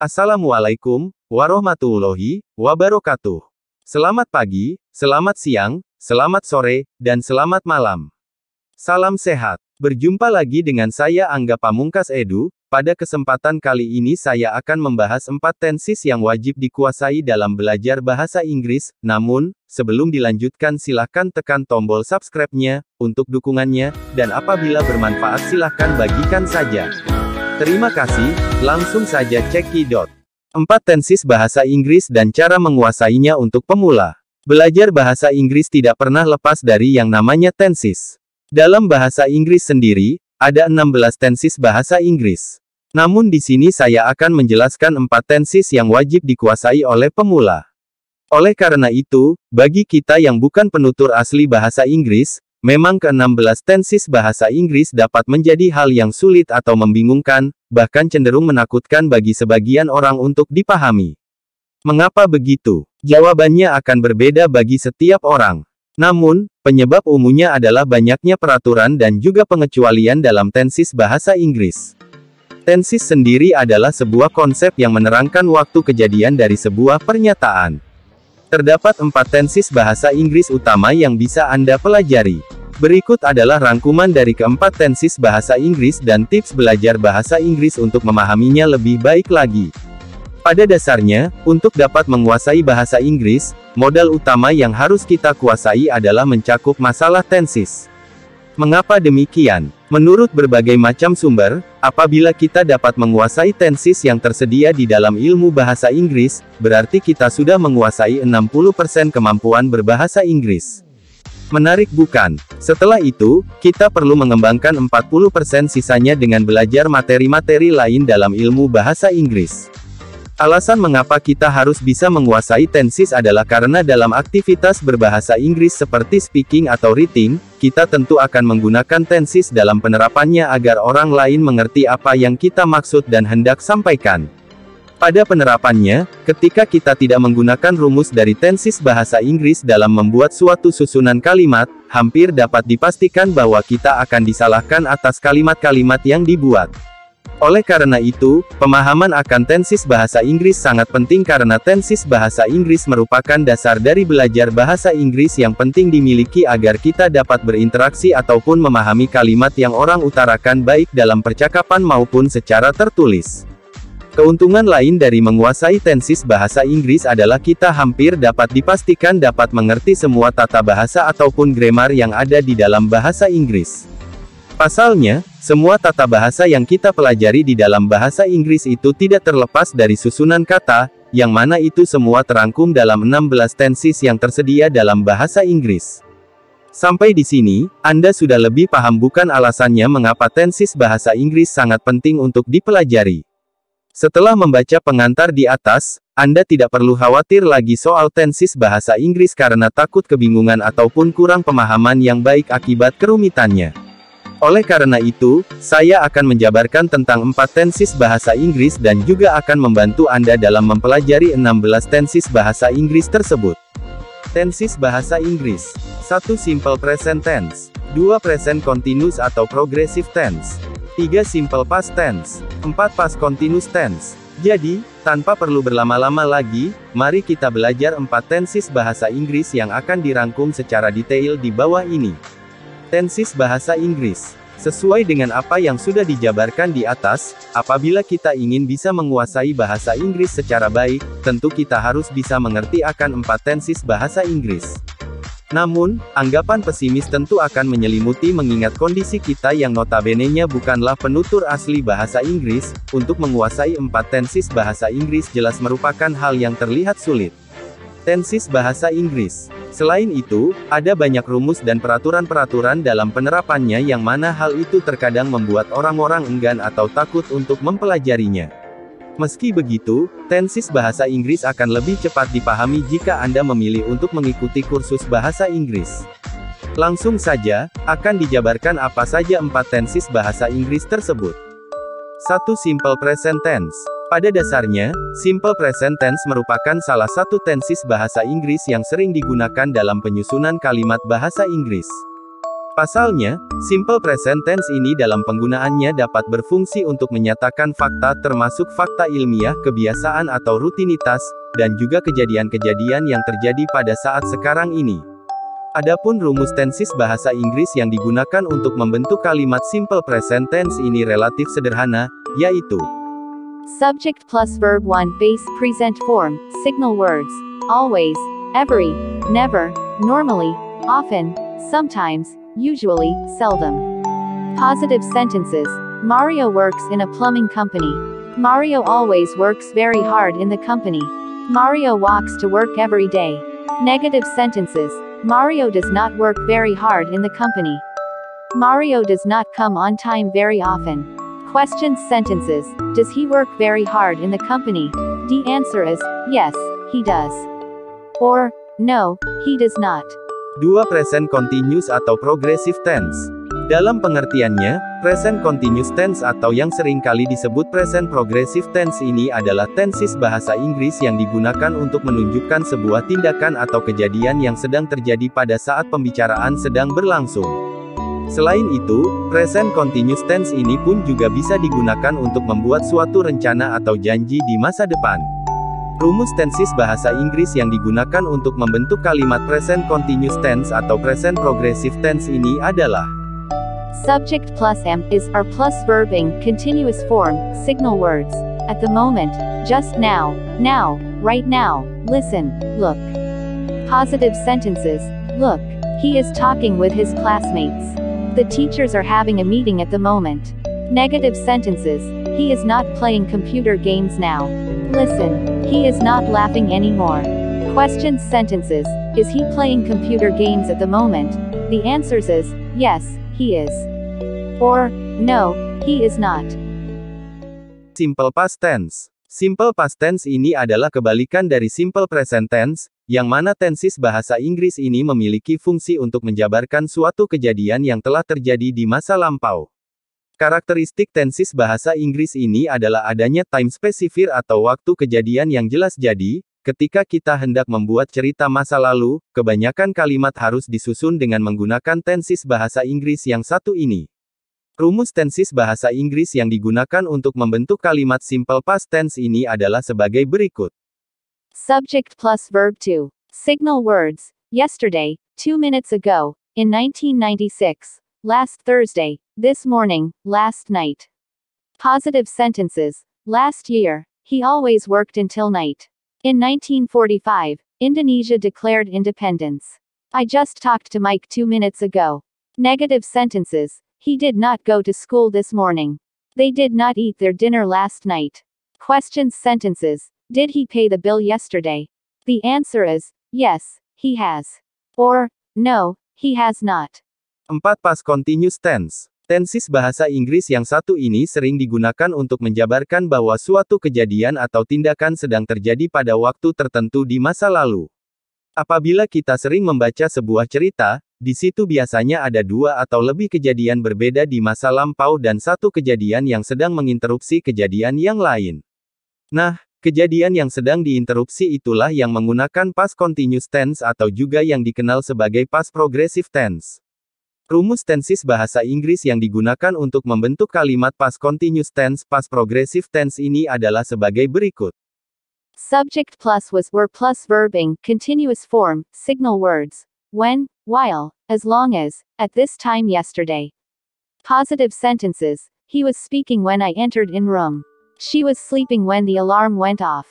Assalamualaikum warahmatullahi wabarakatuh. Selamat pagi, selamat siang, selamat sore, dan selamat malam. Salam sehat. Berjumpa lagi dengan saya Angga Pamungkas Edu. Pada kesempatan kali ini saya akan membahas 4 tenses yang wajib dikuasai dalam belajar bahasa Inggris. Namun, sebelum dilanjutkan silahkan tekan tombol subscribe-nya, untuk dukungannya, dan apabila bermanfaat silahkan bagikan saja. Terima kasih, langsung saja cekidot. 4 tenses bahasa Inggris dan cara menguasainya untuk pemula. Belajar bahasa Inggris tidak pernah lepas dari yang namanya tenses. Dalam bahasa Inggris sendiri, ada 16 tenses bahasa Inggris. Namun di sini saya akan menjelaskan 4 tenses yang wajib dikuasai oleh pemula. Oleh karena itu, bagi kita yang bukan penutur asli bahasa Inggris, memang ke-16 tenses bahasa Inggris dapat menjadi hal yang sulit atau membingungkan, bahkan cenderung menakutkan bagi sebagian orang untuk dipahami. Mengapa begitu? Jawabannya akan berbeda bagi setiap orang. Namun, penyebab umumnya adalah banyaknya peraturan dan juga pengecualian dalam tenses bahasa Inggris. Tenses sendiri adalah sebuah konsep yang menerangkan waktu kejadian dari sebuah pernyataan. Terdapat 4 tenses bahasa Inggris utama yang bisa Anda pelajari. Berikut adalah rangkuman dari keempat tenses bahasa Inggris dan tips belajar bahasa Inggris untuk memahaminya lebih baik lagi. Pada dasarnya, untuk dapat menguasai bahasa Inggris, modal utama yang harus kita kuasai adalah mencakup masalah tenses. Mengapa demikian? Menurut berbagai macam sumber, apabila kita dapat menguasai tenses yang tersedia di dalam ilmu bahasa Inggris, berarti kita sudah menguasai 60% kemampuan berbahasa Inggris. Menarik bukan? Setelah itu, kita perlu mengembangkan 40% sisanya dengan belajar materi-materi lain dalam ilmu bahasa Inggris. Alasan mengapa kita harus bisa menguasai tenses adalah karena dalam aktivitas berbahasa Inggris seperti speaking atau writing, kita tentu akan menggunakan tenses dalam penerapannya agar orang lain mengerti apa yang kita maksud dan hendak sampaikan. Pada penerapannya, ketika kita tidak menggunakan rumus dari tenses bahasa Inggris dalam membuat suatu susunan kalimat, hampir dapat dipastikan bahwa kita akan disalahkan atas kalimat-kalimat yang dibuat. Oleh karena itu, pemahaman akan tenses bahasa Inggris sangat penting karena tenses bahasa Inggris merupakan dasar dari belajar bahasa Inggris yang penting dimiliki agar kita dapat berinteraksi ataupun memahami kalimat yang orang utarakan baik dalam percakapan maupun secara tertulis. Keuntungan lain dari menguasai tenses bahasa Inggris adalah kita hampir dapat dipastikan dapat mengerti semua tata bahasa ataupun grammar yang ada di dalam bahasa Inggris. Pasalnya, semua tata bahasa yang kita pelajari di dalam bahasa Inggris itu tidak terlepas dari susunan kata, yang mana itu semua terangkum dalam 16 tenses yang tersedia dalam bahasa Inggris. Sampai di sini, Anda sudah lebih paham bukan alasannya mengapa tenses bahasa Inggris sangat penting untuk dipelajari. Setelah membaca pengantar di atas, Anda tidak perlu khawatir lagi soal tenses bahasa Inggris karena takut kebingungan ataupun kurang pemahaman yang baik akibat kerumitannya. Oleh karena itu, saya akan menjabarkan tentang 4 tenses bahasa Inggris dan juga akan membantu Anda dalam mempelajari 16 tenses bahasa Inggris tersebut. Tenses bahasa Inggris. 1. Simple present tense. 2. Present continuous atau progressive tense. 3. Simple past tense. 4. Past continuous tense. Jadi, tanpa perlu berlama-lama lagi, mari kita belajar 4 tenses bahasa Inggris yang akan dirangkum secara detail di bawah ini. Tenses bahasa Inggris. Sesuai dengan apa yang sudah dijabarkan di atas, apabila kita ingin bisa menguasai bahasa Inggris secara baik, tentu kita harus bisa mengerti akan 4 tenses bahasa Inggris. Namun, anggapan pesimis tentu akan menyelimuti mengingat kondisi kita yang notabene-nya bukanlah penutur asli bahasa Inggris, untuk menguasai 4 tenses bahasa Inggris jelas merupakan hal yang terlihat sulit. Tenses bahasa Inggris. Selain itu, ada banyak rumus dan peraturan-peraturan dalam penerapannya yang mana hal itu terkadang membuat orang-orang enggan atau takut untuk mempelajarinya. Meski begitu, tenses bahasa Inggris akan lebih cepat dipahami jika Anda memilih untuk mengikuti kursus bahasa Inggris. Langsung saja, akan dijabarkan apa saja 4 tenses bahasa Inggris tersebut. 1. Simple present tense. Pada dasarnya, simple present tense merupakan salah satu tenses bahasa Inggris yang sering digunakan dalam penyusunan kalimat bahasa Inggris. Pasalnya, simple present tense ini dalam penggunaannya dapat berfungsi untuk menyatakan fakta termasuk fakta ilmiah, kebiasaan atau rutinitas, dan juga kejadian-kejadian yang terjadi pada saat sekarang ini. Adapun rumus tenses bahasa Inggris yang digunakan untuk membentuk kalimat simple present tense ini relatif sederhana, yaitu Subject plus verb 1 base present form, signal words, always, every, never, normally, often, sometimes, usually, seldom. Positive sentences. Mario works in a plumbing company. Mario always works very hard in the company. Mario walks to work every day. Negative sentences. Mario does not work very hard in the company. Mario does not come on time very often. Question sentences. Does he work very hard in the company? The answer is, yes, he does. Or, no, he does not. 2. Present continuous atau progressive tense. Dalam pengertiannya, present continuous tense atau yang sering kali disebut present progressive tense ini adalah tenses bahasa Inggris yang digunakan untuk menunjukkan sebuah tindakan atau kejadian yang sedang terjadi pada saat pembicaraan sedang berlangsung. Selain itu, present continuous tense ini pun juga bisa digunakan untuk membuat suatu rencana atau janji di masa depan. Rumus tenses bahasa Inggris yang digunakan untuk membentuk kalimat present continuous tense atau present progressive tense ini adalah Subject plus am, is, or plus verb in, continuous form, signal words. At the moment, just now, right now, listen, look. Positive sentences. Look, he is talking with his classmates. The teachers are having a meeting at the moment. Negative sentences. He is not playing computer games now. Listen, he is not laughing anymore. Question sentences. Is he playing computer games at the moment? The answers is, yes, he is. Or, no, he is not. Simple past tense. Simple past tense ini adalah kebalikan dari simple present tense, yang mana tenses bahasa Inggris ini memiliki fungsi untuk menjabarkan suatu kejadian yang telah terjadi di masa lampau. Karakteristik tenses bahasa Inggris ini adalah adanya time specifier atau waktu kejadian yang jelas. Jadi, ketika kita hendak membuat cerita masa lalu, kebanyakan kalimat harus disusun dengan menggunakan tenses bahasa Inggris yang satu ini. Rumus tenses bahasa Inggris yang digunakan untuk membentuk kalimat simple past tense ini adalah sebagai berikut. Subject plus verb 2. Signal words. Yesterday, 2 minutes ago, in 1996, last Thursday, this morning, last night. Positive sentences. Last year, he always worked until night. In 1945, Indonesia declared independence. I just talked to Mike 2 minutes ago. Negative sentences. He did not go to school this morning. They did not eat their dinner last night. Question sentences. Did he pay the bill yesterday? The answer is, yes, he has. Or, no, he has not. 4. Past continuous tense. Tenses bahasa Inggris yang satu ini sering digunakan untuk menjabarkan bahwa suatu kejadian atau tindakan sedang terjadi pada waktu tertentu di masa lalu. Apabila kita sering membaca sebuah cerita, di situ biasanya ada 2 atau lebih kejadian berbeda di masa lampau dan satu kejadian yang sedang menginterupsi kejadian yang lain. Nah, kejadian yang sedang diinterupsi itulah yang menggunakan past continuous tense atau juga yang dikenal sebagai past progressive tense. Rumus tenses bahasa Inggris yang digunakan untuk membentuk kalimat past continuous tense, past progressive tense ini adalah sebagai berikut. Subject plus was, were plus verb in, continuous form, signal words. When, while, as long as, at this time yesterday. Positive sentences. He was speaking when I entered in room. She was sleeping when the alarm went off.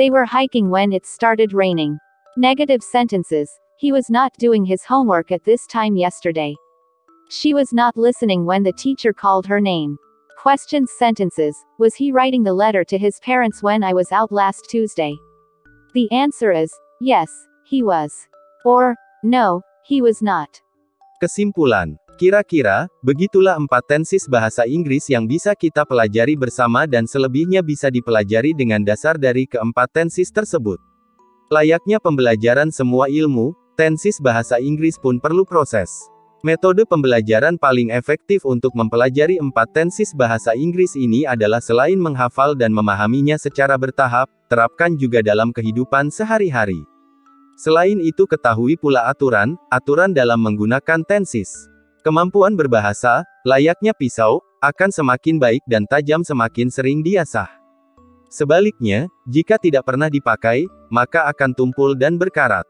They were hiking when it started raining. Negative sentences. He was not doing his homework at this time yesterday. She was not listening when the teacher called her name. Question sentences. Was he writing the letter to his parents when I was out last Tuesday? The answer is, yes, he was. Or, no, he was not. Kesimpulan. Kira-kira, begitulah 4 tenses bahasa Inggris yang bisa kita pelajari bersama dan selebihnya bisa dipelajari dengan dasar dari keempat tenses tersebut. Layaknya pembelajaran semua ilmu, tenses bahasa Inggris pun perlu proses. Metode pembelajaran paling efektif untuk mempelajari 4 tenses bahasa Inggris ini adalah selain menghafal dan memahaminya secara bertahap, terapkan juga dalam kehidupan sehari-hari. Selain itu ketahui pula aturan dalam menggunakan tenses. Kemampuan berbahasa, layaknya pisau, akan semakin baik dan tajam semakin sering diasah. Sebaliknya, jika tidak pernah dipakai, maka akan tumpul dan berkarat.